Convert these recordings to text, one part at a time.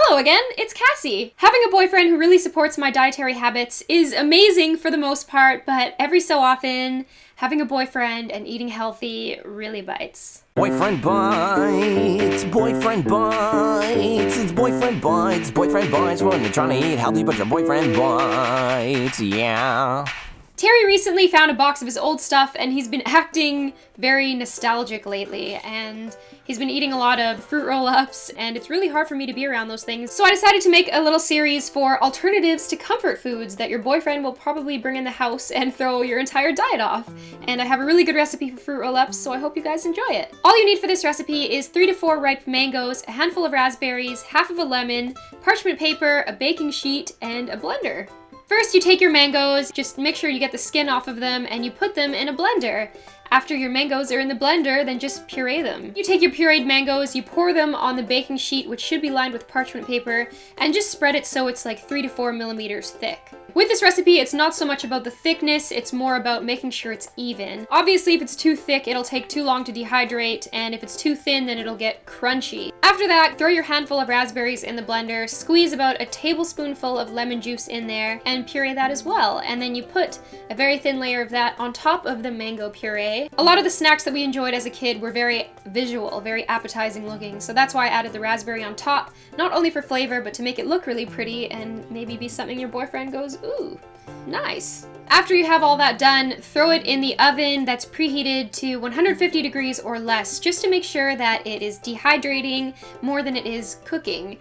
Hello again, it's Cassie. Having a boyfriend who really supports my dietary habits is amazing for the most part, but every so often, having a boyfriend and eating healthy really bites. Boyfriend bites, boyfriend bites, it's boyfriend bites when you're trying to eat healthy but your boyfriend bites, yeah. Terry recently found a box of his old stuff and he's been acting very nostalgic lately, and he's been eating a lot of fruit roll-ups and it's really hard for me to be around those things. So I decided to make a little series for alternatives to comfort foods that your boyfriend will probably bring in the house and throw your entire diet off. And I have a really good recipe for fruit roll-ups, so I hope you guys enjoy it. All you need for this recipe is 3 to 4 ripe mangoes, a handful of raspberries, half of a lemon, parchment paper, a baking sheet, and a blender. First, you take your mangoes, just make sure you get the skin off of them, and you put them in a blender. After your mangoes are in the blender, then just puree them. You take your pureed mangoes, you pour them on the baking sheet, which should be lined with parchment paper, and just spread it so it's like 3 to 4 millimeters thick. With this recipe, it's not so much about the thickness, it's more about making sure it's even. Obviously, if it's too thick, it'll take too long to dehydrate, and if it's too thin, then it'll get crunchy. After that, throw your handful of raspberries in the blender, squeeze about a tablespoonful of lemon juice in there, and puree that as well. And then you put a very thin layer of that on top of the mango puree. A lot of the snacks that we enjoyed as a kid were very visual, very appetizing looking, so that's why I added the raspberry on top, not only for flavor, but to make it look really pretty and maybe be something your boyfriend goes, ooh, nice. After you have all that done, throw it in the oven that's preheated to 150 degrees or less, just to make sure that it is dehydrating more than it is cooking.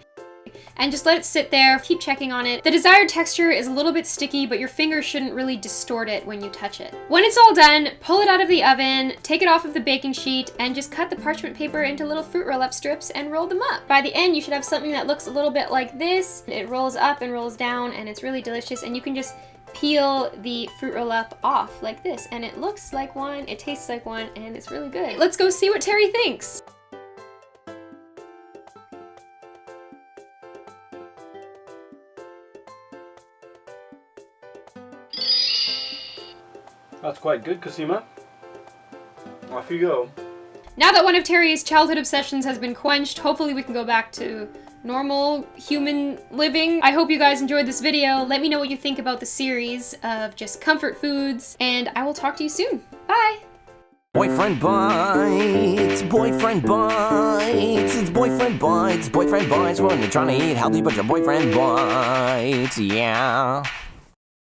And just let it sit there, keep checking on it. The desired texture is a little bit sticky, but your fingers shouldn't really distort it when you touch it. When it's all done, pull it out of the oven, take it off of the baking sheet, and just cut the parchment paper into little fruit roll-up strips and roll them up. By the end, you should have something that looks a little bit like this. It rolls up and rolls down, and it's really delicious, and you can just peel the fruit roll-up off like this, and it looks like one, it tastes like one, and it's really good. Let's go see what Terry thinks. That's quite good, Cosima. Off you go. Now that one of Terry's childhood obsessions has been quenched, hopefully we can go back to normal human living. I hope you guys enjoyed this video. Let me know what you think about the series of just comfort foods, and I will talk to you soon. Bye! Boyfriend bites, boyfriend bites, it's boyfriend bites when you're trying to eat healthy but your boyfriend bites, yeah.